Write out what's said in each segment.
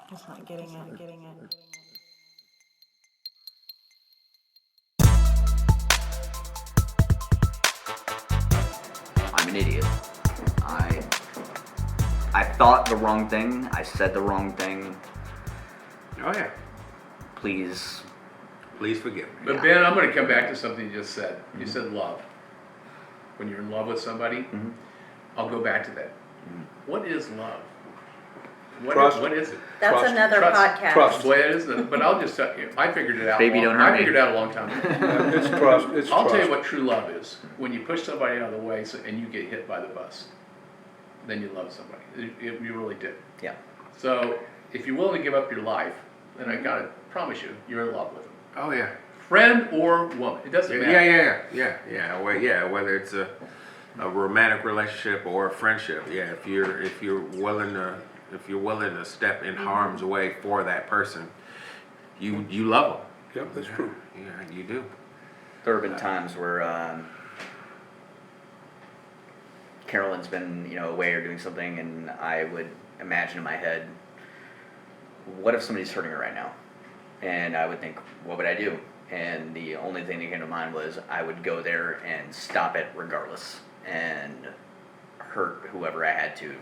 It's not getting it. I'm an idiot. I thought the wrong thing. I said the wrong thing. Oh yeah. Please. Please forgive me. But Ben, I'm going to come back to something you just said. You said love. When you're in love with somebody, I'll go back to that. What is love? What is it? That's Trust. another podcast. Trust. Well, it is, but I'll just tell you, I figured it out. Baby, don't hurt I me. figured it out a long time ago. It's trust. It's I'll trust. tell you what true love is. When you push somebody out of the way and you get hit by the bus, then you love somebody. You really do. Yeah. So if you're willing to give up your life, then I gotta promise you, you're in love with them. Oh yeah. Friend or woman, it doesn't matter. Yeah. Well, yeah. Whether it's a romantic relationship or a friendship, yeah. If you're willing to step in harm's way for that person, you love them. Yep, that's true. Yeah, you do. There have been times where Carolyn's been, away or doing something, and I would imagine in my head, what if somebody's hurting her right now? And I would think, what would I do? And the only thing that came to mind was I would go there and stop it regardless and hurt whoever I had to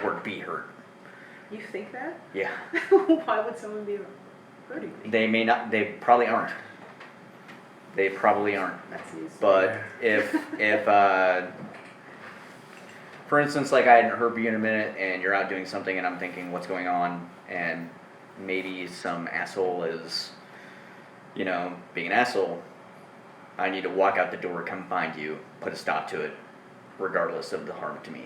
or be hurt. You think that? Yeah. Why would someone be hurting me? They probably aren't. That's news. But if for instance, like I hadn't heard you in a minute and you're out doing something and I'm thinking what's going on, and maybe some asshole is, being an asshole, I need to walk out the door, come find you, put a stop to it, regardless of the harm to me.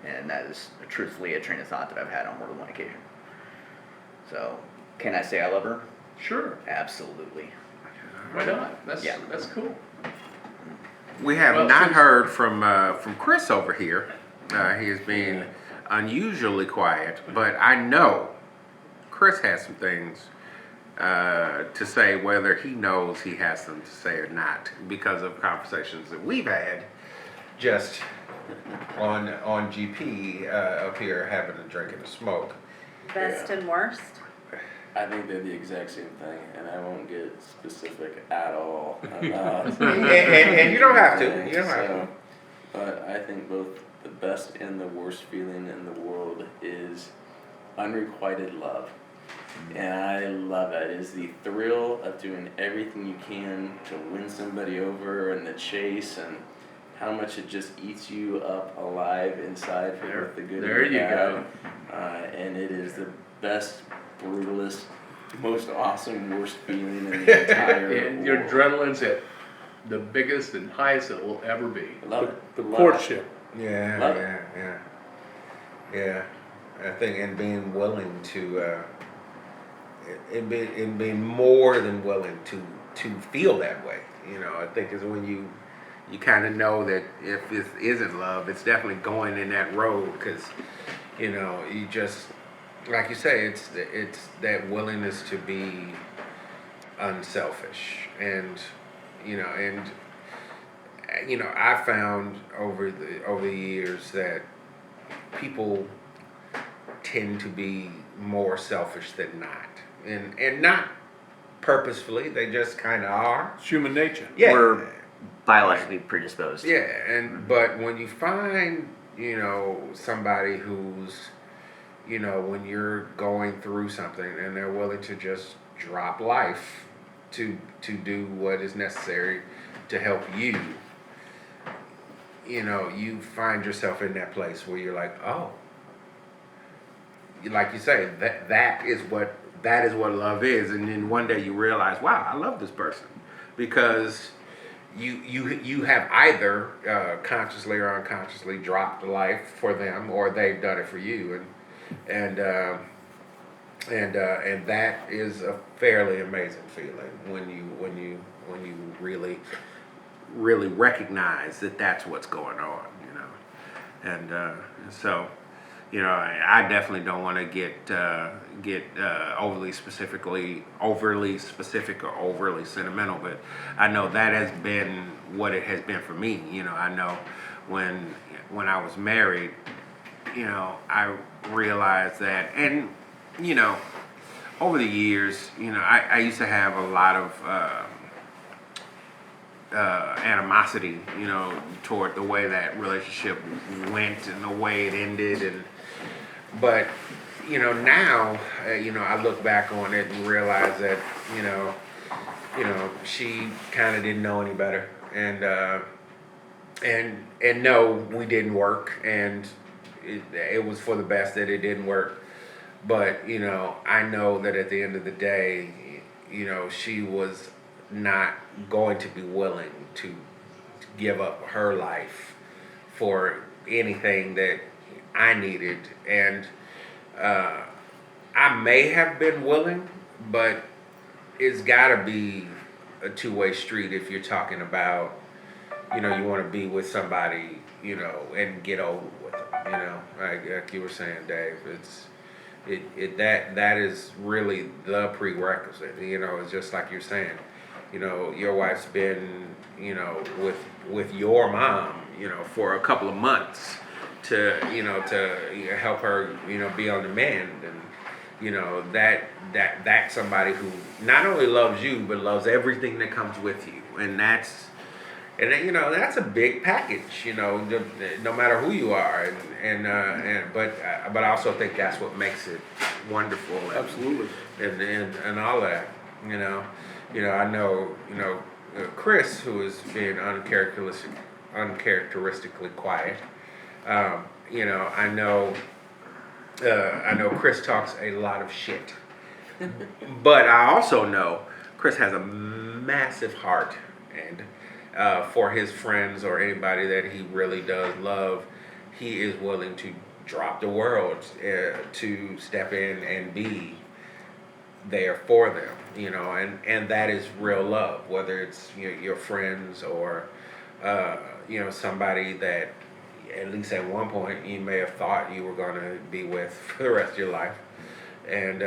And that is truthfully a train of thought that I've had on more than one occasion. So, can I say I love her? Sure. Absolutely. Why not? That's cool. We have Well, not since- heard from Chris over here. He is being unusually quiet, but I know Chris has some things to say, whether he knows he has them to say or not, because of conversations that we've had just on GP up here having a drink and a smoke. Best and worst? I think they're the exact same thing, and I won't get specific at all about And you don't have to. You don't have to. But I think both the best and the worst feeling in the world is unrequited love. And I love that. It is the thrill of doing everything you can to win somebody over, and the chase, and how much it just eats you up alive inside for both the good There and the you bad. go. And it is the best, brutalist, most awesome, worst feeling in the entire And your world. adrenaline's at the biggest and highest it will ever be. Love it. The Love courtship. Love Yeah. I think, and being willing to, and being more than willing to feel that way. I think is when you kind of know that if this isn't love, it's definitely going in that road, because you just, like you say, it's that willingness to be unselfish, and I found over the years that people tend to be more selfish than not, and not purposefully, they just kind of are. It's human nature. Yeah. We're biologically predisposed. Yeah, but when you find, somebody who's, when you're going through something and they're willing to just drop life to do what is necessary to help you, you find yourself in that place where you're like, oh, like you say, that is what love is, and then one day you realize, wow, I love this person, because you have either consciously or unconsciously dropped life for them, or they've done it for you, and that is a fairly amazing feeling when you really recognize that that's what's going on, and so. I definitely don't want to get overly specific or overly sentimental, but I know that has been what it has been for me. I know when I was married, I realized that, and you know, over the years, you know, I used to have a lot of animosity, you know, toward the way that relationship went and the way it ended, but you know, now, you know, I look back on it and realize that, you know, she kind of didn't know any better, and no, we didn't work, and it was for the best that it didn't work. But you know, I know that at the end of the day, you know, she was not going to be willing to give up her life for anything that I needed, and I may have been willing, but it's got to be a two-way street if you're talking about, you know, you want to be with somebody, you know, and get over with them, you know, like you were saying, Dave. That is really the prerequisite, you know. It's just like you're saying, you know, your wife's been, you know, with your mom, you know, for a couple of months to help her, you know, be on the mend, and you know, that's somebody who not only loves you but loves everything that comes with you, and you know, that's a big package, you know, no matter who you are, but I also think that's what makes it wonderful. Absolutely. And all that, you know, I know, you know, Chris, who is being uncharacteristically quiet. You know, I know Chris talks a lot of shit, but I also know Chris has a massive heart, and for his friends or anybody that he really does love, he is willing to drop the world to step in and be there for them, you know, and that is real love, whether it's, you know, your friends or you know, somebody that at least at one point you may have thought you were going to be with for the rest of your life, and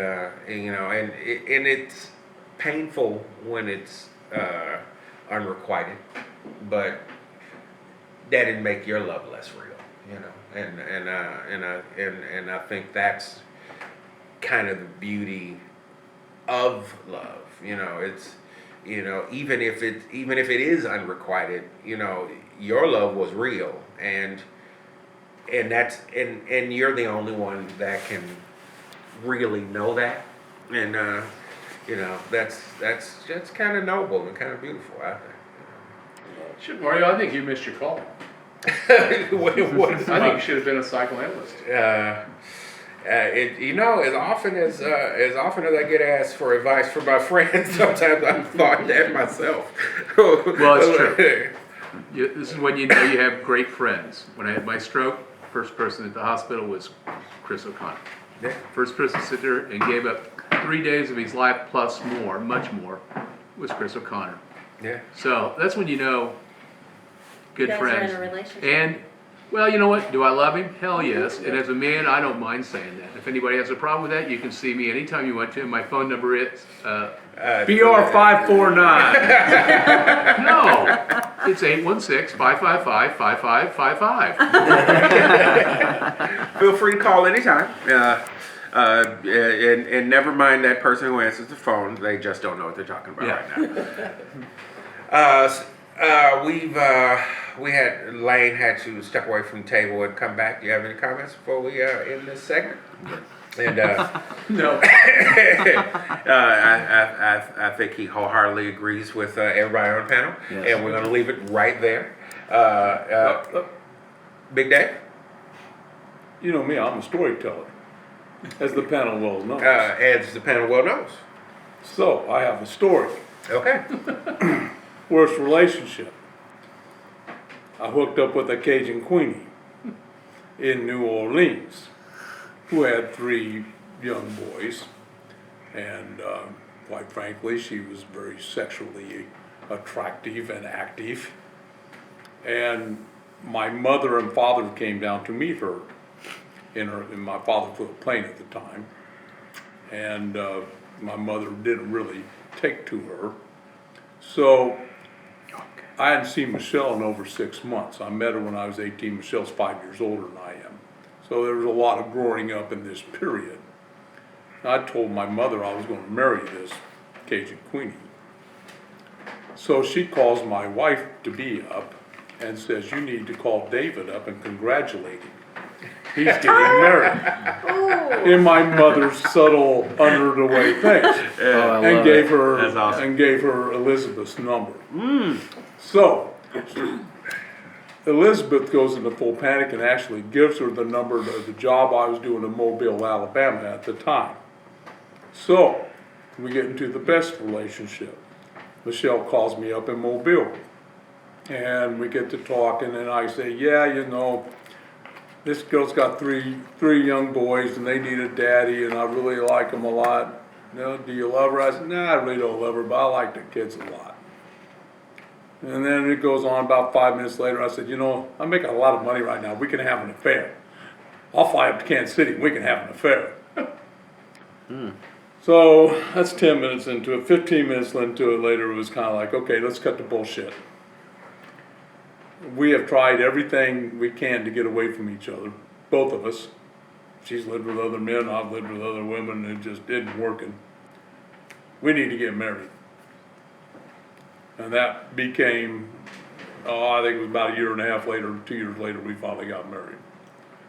you know, and it's painful when it's unrequited, but that didn't make your love less real, you know, and I think that's kind of the beauty of love, you know. It's, you know, even if it is unrequited, you know, your love was real, and that's and you're the only one that can really know that, and you know, that's kind of noble and kind of beautiful, I think. Shit, Mario, I think you missed your call. what I think you should have been a psychoanalyst. You know, as often as I get asked for advice from my friends, sometimes I've thought that myself. Well, it's true. This is when you know you have great friends. When I had my stroke, first person at the hospital was Chris O'Connor. Yeah. First person to sit there and gave up 3 days of his life plus more, much more, was Chris O'Connor. Yeah. So that's when you know good You guys friends. are in a relationship. And, well, you know what? Do I love him? Hell yes. And as a man, I don't mind saying that. If anybody has a problem with that, you can see me anytime you want to. My phone number is BR549. no, it's 816-555-5555. Feel free to call anytime. And never mind that person who answers the phone. They just don't know what they're talking about right now. Lane had to step away from the table and come back. Do you have any comments before we end this segment? And No. I think he wholeheartedly agrees with everybody on the panel, Yes. and we're going to leave it right there. Big Dave? You know me, I'm a storyteller, as the panel well knows. As the panel well knows. So, I have a story. Okay. Worst relationship. I hooked up with a Cajun Queenie in New Orleans who had 3 young boys, and quite frankly, she was very sexually attractive and active. And my mother and father came down to meet her in my father flew a plane at the time, and my mother didn't really take to her. So I hadn't seen Michelle in over 6 months. I met her when I was 18. Michelle's 5 years older than I am. So there was a lot of growing up in this period. I told my mother I was gonna marry this Cajun Queenie. So she calls my wife-to-be up and says, you need to call David up and congratulate him. He's getting married. Ooh. In my mother's subtle, under the way thing. And gave her, That's awesome. and gave her Elizabeth's number. So, Elizabeth goes into full panic and actually gives her the number of the job I was doing in Mobile, Alabama at the time. So, we get into the best relationship. Michelle calls me up in Mobile, and we get to talking, and I say, yeah, you know, this girl's got three young boys, and they need a daddy, and I really like them a lot. You know, do you love her? I said, nah, I really don't love her, but I like the kids a lot. And then it goes on about 5 minutes later. I said, you know, I'm making a lot of money right now. We can have an affair. I'll fly up to Kansas City and we can have an affair. So that's 10 minutes into it. 15 minutes into it later, it was kind of like, okay, let's cut the bullshit. We have tried everything we can to get away from each other, both of us. She's lived with other men, I've lived with other women, and it just didn't working. We need to get married. And that became, I think it was about a year and a half later, 2 years later, we finally got married.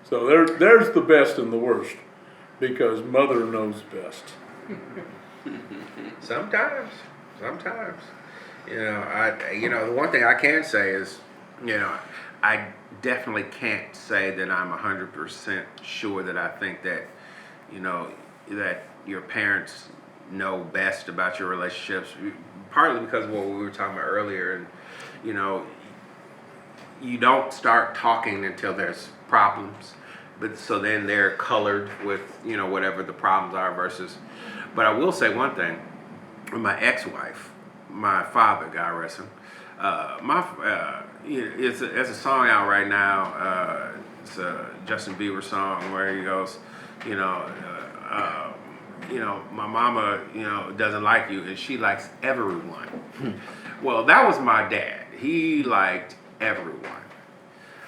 So there's the best and the worst, because mother knows best. Sometimes. The one thing I can say is, I definitely can't say that I'm 100% sure that I think that, that your parents know best about your relationships, partly because of what we were talking about earlier, and, you don't start talking until there's problems, but so then they're colored with, whatever the problems are versus, but I will say one thing, with my ex-wife, my father, God rest him, there's a song out right now, it's a Justin Bieber song where he goes, my mama, doesn't like you and she likes everyone. Well, that was my dad. He liked everyone.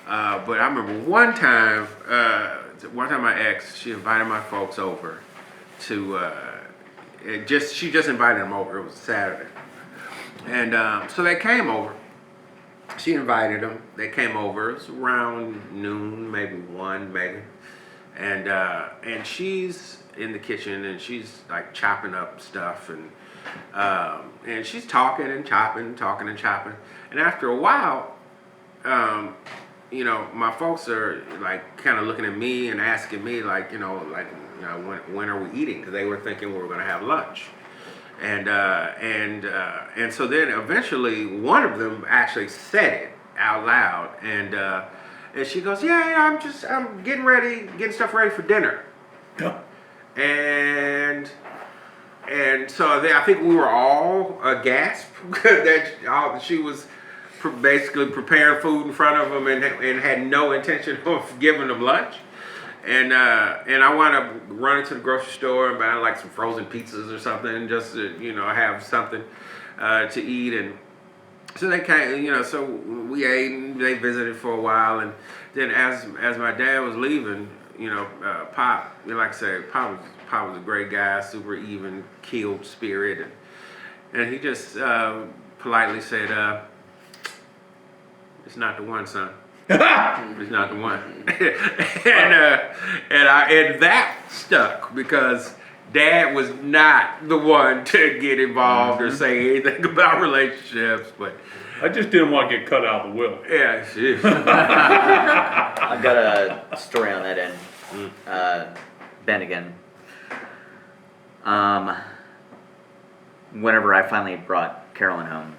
But I remember one time my ex, she invited my folks over to, she just invited them over. It was Saturday. And so they came over. She invited them. They came over. It was around noon, maybe 1, maybe. And she's in the kitchen and she's like chopping up stuff and she's talking and chopping. And after a while, my folks are like kind of looking at me and asking me like, when are we eating? Because they were thinking we were going to have lunch. And so then eventually one of them actually said it out loud, and she goes, yeah, I'm getting stuff ready for dinner. Yeah. And so I think we were all aghast that she was basically preparing food in front of them and had no intention of giving them lunch. And I wound up running to the grocery store and buying like some frozen pizzas or something just to, have something to eat. And so they came, so we ate and they visited for a while. And then as my dad was leaving, Pop, like I said, Pop was a great guy, super even, keeled spirit. And he just politely said, it's not the one, son. It's not the one. and that stuck because Dad was not the one to get involved or say anything about relationships, but I just didn't want to get cut out of the will. yeah, shit. I've got a story on that end. Ben again. Whenever I finally brought Carolyn home,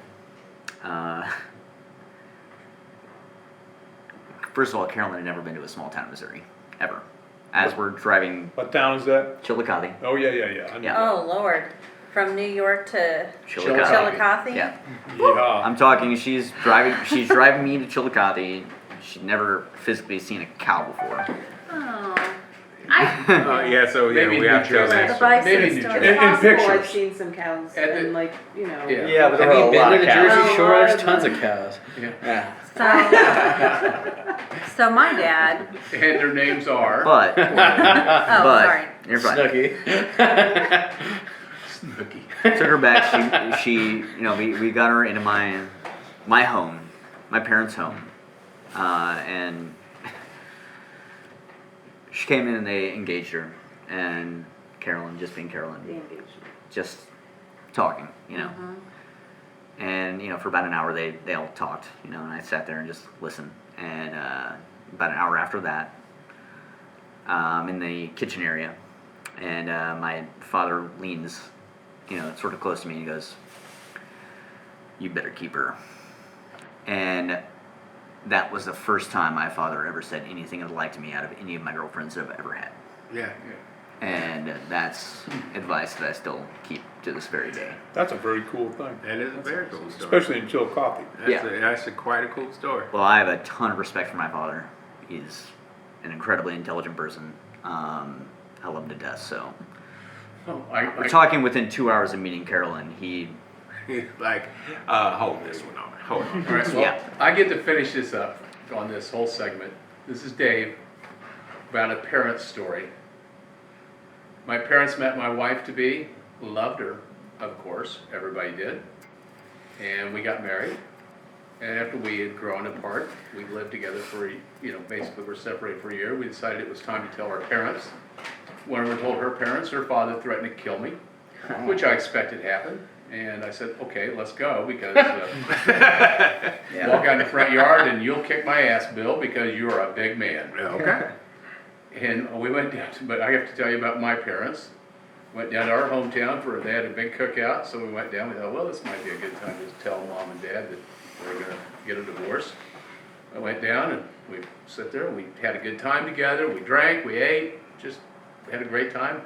first of all, Carolyn had never been to a small town in Missouri, ever. As we're driving What town is that? Chillicothe. Oh, yeah. I know. Yeah. Oh, Lord. From New York to Chillicothe. Chillicothe? Yeah. Yeah. I'm talking, she's driving me to Chillicothe. She'd never physically seen a cow before. Oh. I Yeah, so yeah, Maybe we have to New Jersey. tell The that. bike Maybe system. New In- Jersey. in Possible, pictures. I've seen some cows At the- and like, you know. Yeah. Yeah, but there Have were you a been lot to of the cows. Jersey Shore? Oh, There's tons of cows. Yeah. Yeah. So my dad, And their names are. But, oh, but, sorry. you're fine. Snooky. Snooky. Took her back. She, you know, we got her into my home, my parents' home, and she came in and they engaged her, and Carolyn, just being Carolyn, The engagement. just talking, you know. And, you know, for about an hour they all talked, you know, and I sat there and just listened. And about an hour after that, I'm in the kitchen area, and my father leans, you know, sort of close to me and he goes, "You better keep her." And that was the first time my father ever said anything like to me out of any of my girlfriends that I've ever had. Yeah. And that's advice that I still keep to this very day. That's a very cool thing, That is a very cool story. especially in Chillicothe. That's quite a cool story. Well, I have a ton of respect for my father. He's an incredibly intelligent person. I love him to death. So Oh, we're talking within 2 hours of meeting Carolyn. He, Like, hold this one on. Hold on. All right, well, Yeah. I get to finish this up on this whole segment. This is Dave, about a parent's story. My parents met my wife-to-be, loved her, of course, everybody did. And we got married. And after we had grown apart, we lived together for, you know, basically we're separated for a year. We decided it was time to tell our parents. When we told her parents, her father threatened to kill me, which I expected happened. And I said, okay, let's go, because walk out in the front yard and you'll kick my ass, Bill, because you're a big man. Okay. And we went down, but I have to tell you about my parents. Went down to our hometown they had a big cookout, so we went down. We thought, well, this might be a good time to tell mom and dad that we're gonna get a divorce. I went down and we sat there and we had a good time together. We drank, we ate, just had a great time.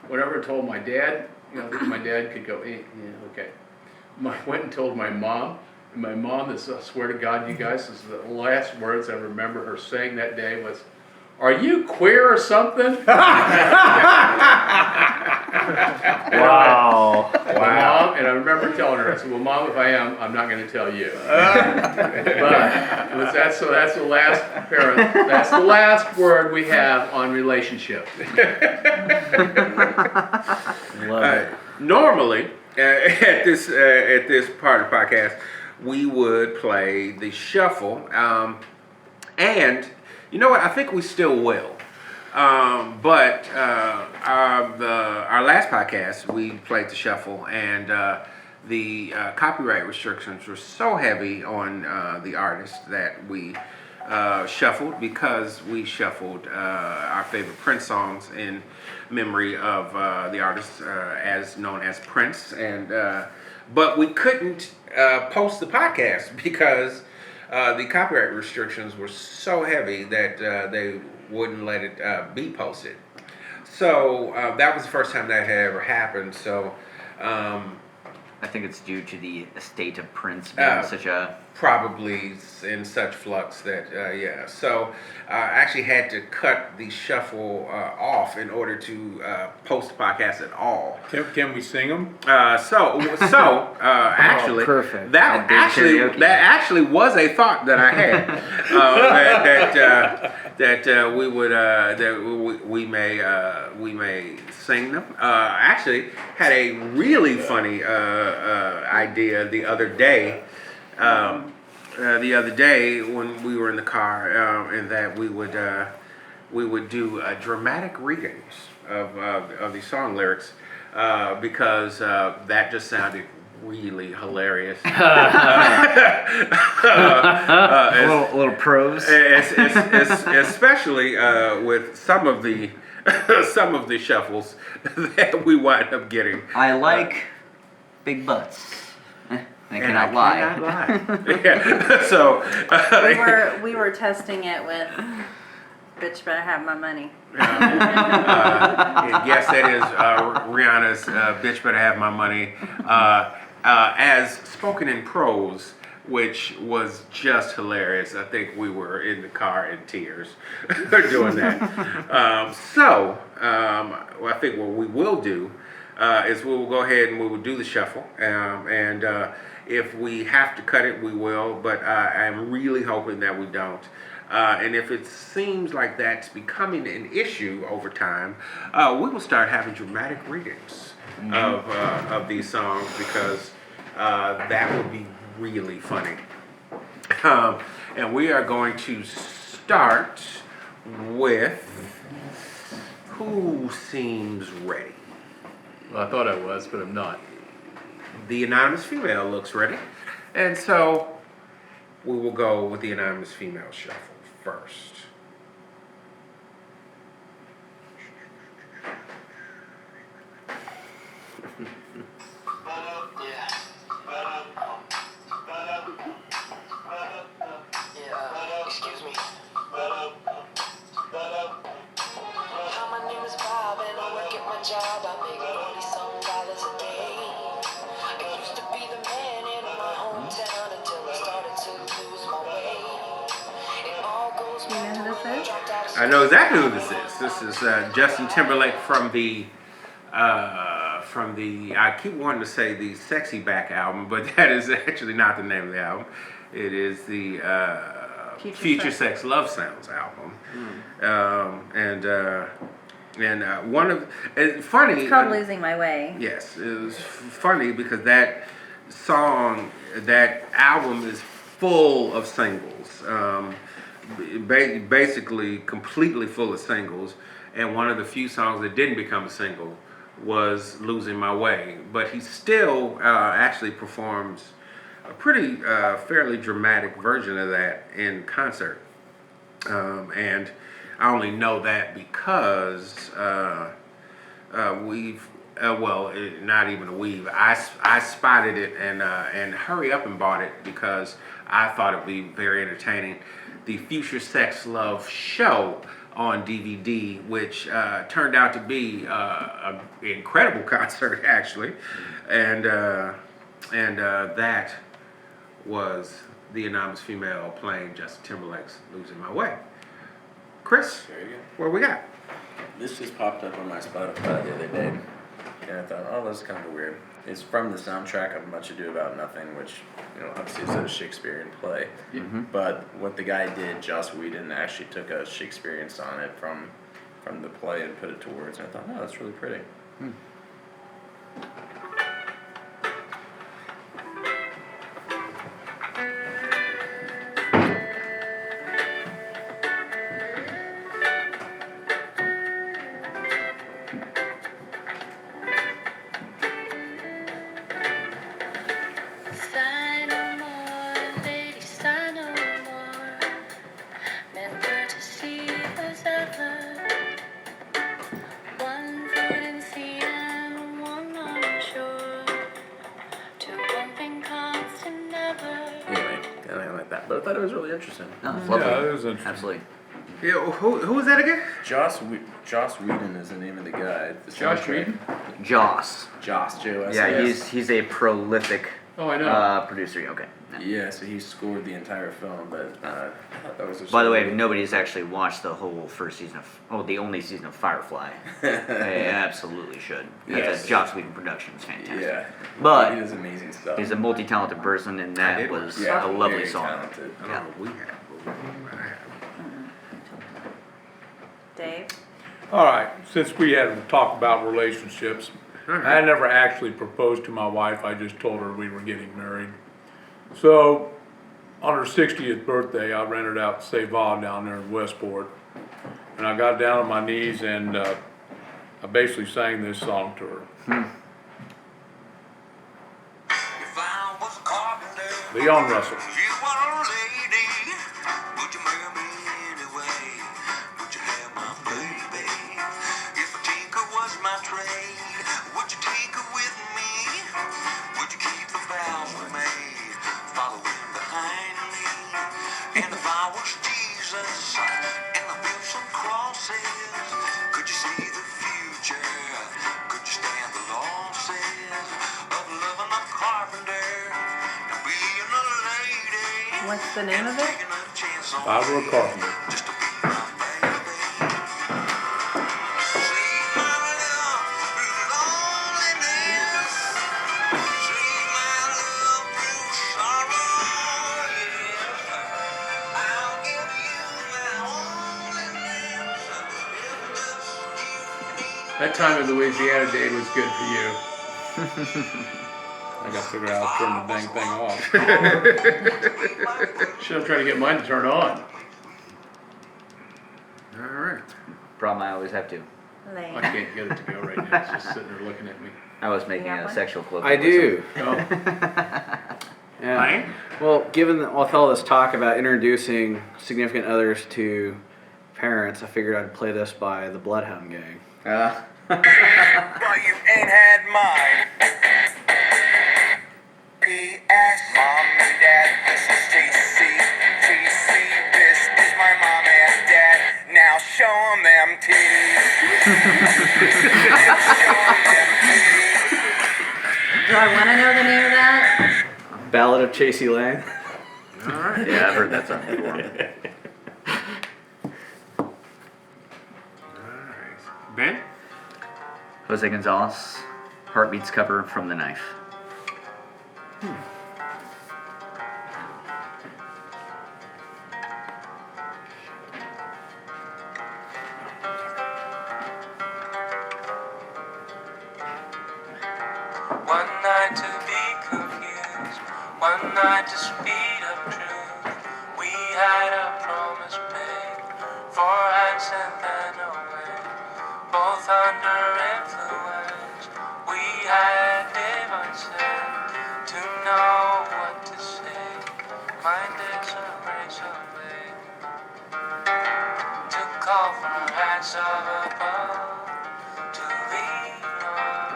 Whatever I told my dad, you know, my dad could go, yeah, okay. I went and told my mom, and my mom, I swear to God, you guys, this is the last words I remember her saying that day was, "Are you queer or something?" wow. Mom, and I remember telling her, I said, "Well, Mom, if I am, I'm not going to tell you." But that's the last parent. That's the last word we have on relationship. Love it. Normally, at this part of the podcast, we would play the shuffle, and you know what? I think we still will. But our last podcast, we played the shuffle, and the copyright restrictions were so heavy on the artist that we shuffled, because we shuffled our favorite Prince songs in memory of the artist as known as Prince, and but we couldn't post the podcast because the copyright restrictions were so heavy that they wouldn't let it be posted. So that was the first time that had ever happened. So I think it's due to the estate of Prince being such a... probably in such flux that yeah. So I actually had to cut the shuffle off in order to post the podcast at all. Can we sing them? Actually, perfect. that Karaoke. actually was a thought that I had that we would we may sing them. Actually, had a really funny idea the other day. The other day when we were in the car, and that we would do dramatic readings of the song lyrics, because that just sounded really hilarious. a little prose. Especially with some of the shuffles that we wind up getting. I like big butts. I cannot lie. Yeah. So we were testing it with, "Bitch better have my money." yes, that is Rihanna's "Bitch Better Have My Money," as spoken in prose which was just hilarious. I think we were in the car in tears doing that. Well, I think what we will do is we will go ahead and we will do the shuffle. And if we have to cut it, we will. But I'm really hoping that we don't. And if it seems like that's becoming an issue over time, we will start having dramatic readings of these songs, because that would be really funny. And we are going to start with who seems ready. Well, I thought I was, but I'm not. The anonymous female looks ready. And so we will go with the anonymous female shuffle first. Excuse me. Hi, my name is Bob and I work at my job. I make $40-some a day. I used to be the man in my hometown until I started to lose my way. It all goes You know who this is? I know exactly who this is. This is Justin Timberlake from the I keep wanting to say the Sexy Back album, but that is actually not the name of the album. It is the Future Sex Love Sounds album. And one of it's funny. It's called Losing My Way. Yes, it was funny because that album is full of singles. Basically completely full of singles, and one of the few songs that didn't become a single was Losing My Way, but he still actually performs a pretty fairly dramatic version of that in concert, and I only know that because not even a weave. I spotted it and hurry up and bought it because I thought it'd be very entertaining. The Future Sex Love Show on DVD, which turned out to be an incredible concert actually, and that was the anonymous female playing Justin Timberlake's "Losing My Way." Chris, There you go. what we got? This just popped up on my Spotify the other day, and I thought, oh, that's kind of weird. It's from the soundtrack of Much Ado About Nothing, which, obviously is a Shakespearean play. But what the guy did, Joss Whedon, actually took a Shakespearean sonnet from the play and put it to words, and I thought, oh, that's really pretty. Sigh no more, lady, sigh no more. Never to see as ever. One foot in sea and one on shore. Two bumping constant never. Anyway, kind of like that. But I thought it was really interesting. No, it's lovely. Yeah, it was interesting. Absolutely. Yeah, who was that again? Joss Whedon is the name of the guy. The Josh soundtrack- Whedon? Joss. Joss, J-O-S. Yeah, he's a prolific Oh, I know. producer. Okay. Yeah, so he scored the entire film, but I thought that was just By the way, if nobody's actually watched the whole first season the only season of Firefly, they absolutely should. That's Yes. a Joss Whedon production. It's fantastic. Yeah, But he does amazing stuff. he's a multi-talented person, and I that did was watch Yeah, a lovely very song. talented. I don't know if we have, but I have. Dave? All right, since we had to talk about relationships, I never actually proposed to my wife, I just told her we were getting married. So, on her 60th birthday, I rented out Save-A down there in Westport. And I got down on my knees and I basically sang this song to her. If I was a carpenter, Leon Russell. you were a lady, would you marry me anyway? Would you have my baby? If a tinker was my trade, would you tinker with me? Would you keep the vows we made, following behind me? And if I was Jesus, and I built some crosses, could you see the future? Could you stand the losses of loving a carpenter and being a lady? What's the name of it? Ira Carpenter. That time in Louisiana date was good for you. I got to figure out how to turn the dang thing off. Should have tried to get mine to turn on. All right. Problem I always have to. I Lane. can't get it to go right now. It's just sitting there looking at me. I was making have a one? sexual cloak. I do. Oh, Yeah. Lane? Well, given with all this talk about introducing significant others to parents, I figured I'd play this by the Bloodhound Gang. Well, you ain't had mine. P.S. Mom and Dad, this is TC. TC, this is my mom and dad. Now show 'em them titties. Show 'em them titties. Do I want to know the name of that? Ballad of Chasey Lane. All right. Yeah, I've heard that song before. All right. Ben? Jose Gonzalez, Heartbeats cover from The Knife. One night to be confused, one night to speed up truth. We had a promise made for handsome and away, both under influence. We had divine sense to know what to say. Mind is a razor blade to call for hands of above. To lean on,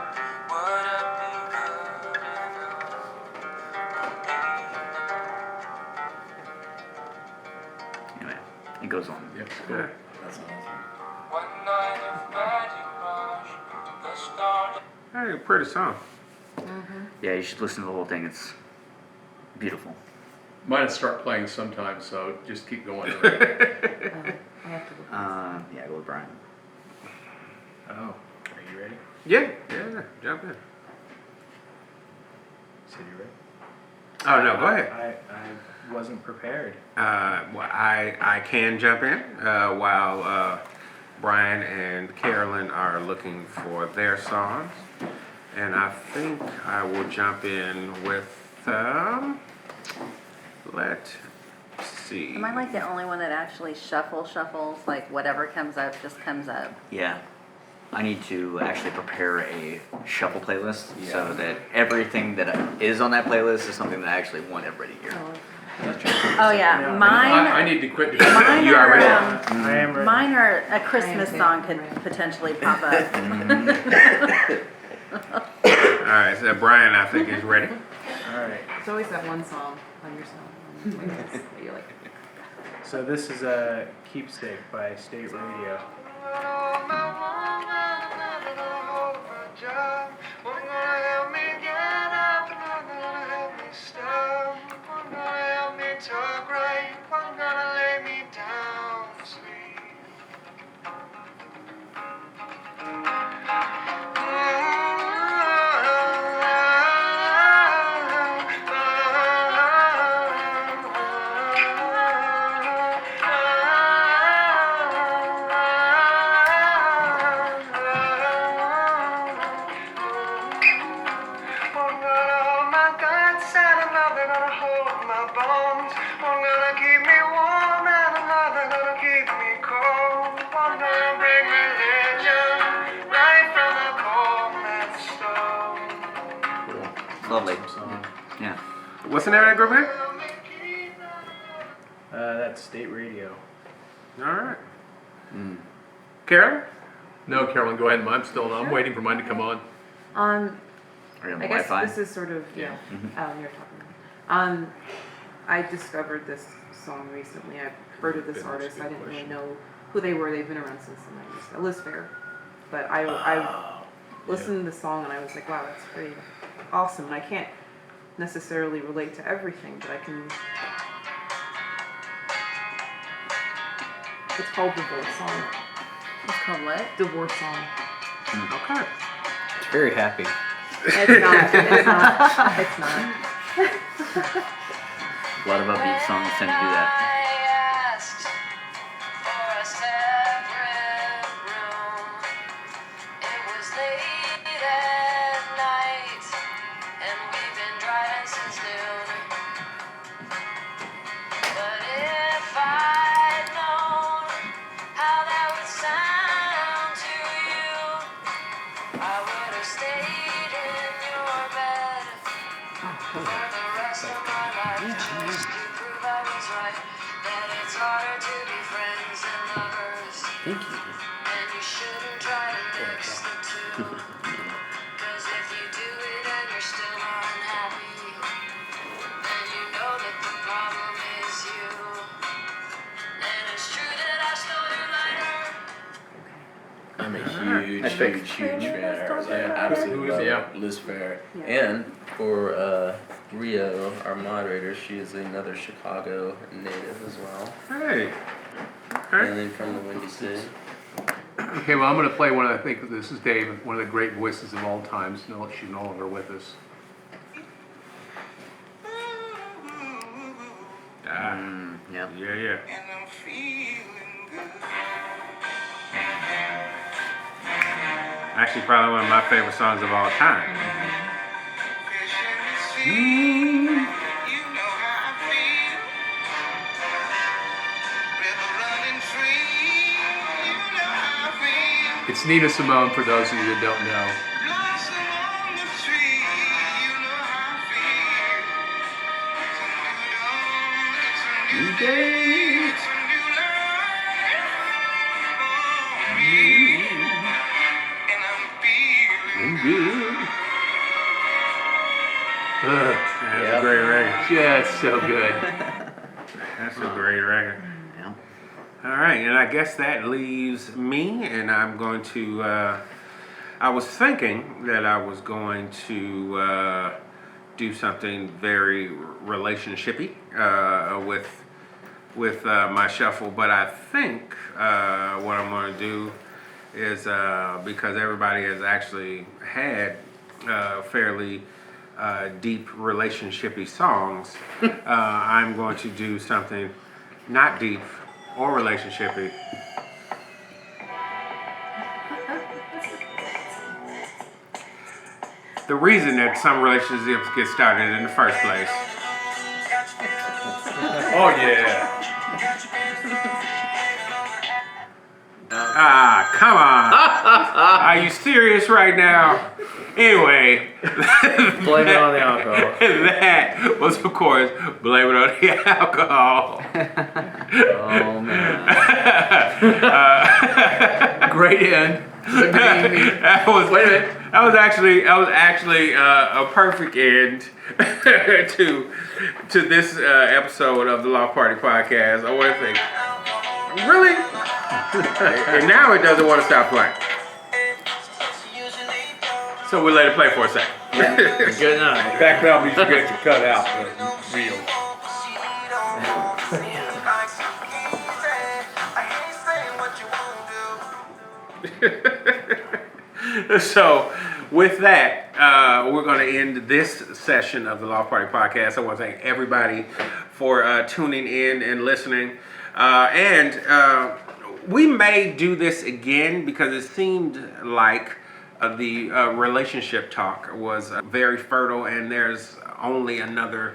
would it be good enough for me now? Anyway, it goes on. yeah, it's cool. One night of magic rush, the stars. Hey, pretty song. Yeah, you should listen to the whole thing. It's beautiful. Mine would start playing sometime, so just keep going. I have to look. Yeah, go with Brian. Oh, are you ready? Yeah, jump in. So you ready? Oh, no, go ahead. I wasn't prepared. Well, I can jump in while Brian and Carolyn are looking for their songs. And I think I will jump in with, let's see. Am I like the only one that actually shuffles? Like whatever comes up just comes up. Yeah. I need to actually prepare a shuffle playlist so that everything that is on that playlist is something that I actually want everybody to hear. Oh yeah, Yeah. I mine. need to quit. Mine You are are. ready? I am ready. Mine are a Christmas song could potentially pop up. All right, so Brian, I think, is ready. All right. There's always that one song on your song playlist that you like. So this is a Keepsake by State Radio. Lovely. Song. Yeah. What's the name of that group again? That's State Radio. All right. Carolyn? No, Carolyn, go ahead. I'm still. I'm waiting for mine to come on. Are you on the I guess Wi-Fi? this is sort of, yeah, you're talking. I discovered this song recently. I've heard of this artist. I didn't really know who they were. They've been around since the 90s. Liz Fair. But I listened to the song and I was like, wow, that's pretty awesome. And I can't necessarily relate to everything, but I can It's called Divorce Song. It's called what? Divorce Song. Okay. It's very happy. It's not. It's not. It's not. A lot of upbeat songs tend to do that. Thank you. And you shouldn't try to mix the two. 'Cause if you do it and you're still unhappy, then you know that the problem is you. And it's true that I stole your lighter. I'm a huge fan of ours. I absolutely love Liz Fair. Yeah. And for Rio, our moderator, she is another Chicago native as well. Hey. Okay. And then from the Windy City. Okay, well, I'm going to play one of, I think this is Dave, one of the great voices of all times. No, she's no longer with us. Yep. Yeah. And I'm feeling good. Actually, probably one of my favorite songs of all time. Fish in the sea. You know how I feel. River running free. You know how I feel. It's Nina Simone, for those of you that don't know. Blossom on the tree. You know how I feel. It's a new dawn. It's a new day. It's a new life for me. And I'm feeling good. That's a great record. Just so good. That's a great record. Yeah. All right, and I guess that leaves me, and I'm going to, I was thinking that I was going to do something very relationshipy with my shuffle, but I think what I'm going to do is, because everybody has actually had fairly deep relationshipy songs, I'm going to do something not deep or relationshipy. The reason that some relationships get started in the first place. Oh, yeah. Ah, come on. Are you serious right now? Anyway. Blame it on the alcohol. That was, of course, blame it on the alcohol. Oh, man. Great end. That was, Wait a minute. That was actually a perfect end to this episode of the Loft Party Podcast. I want to think, really? And now it doesn't want to stop playing. So we let it play for a second. Good night. Background music gets you cut out, but real. So, with that, we're going to end this session of the Loft Party Podcast. I want to thank everybody for tuning in and listening. And we may do this again because it seemed like the relationship talk was very fertile, and there's only another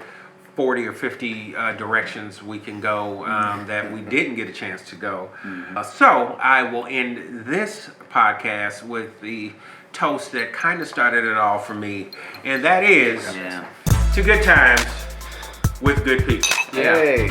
40 or 50 directions we can go that we didn't get a chance to go. So I will end this podcast with the toast that kind of started it all for me, and that is to good times with good people. Yay.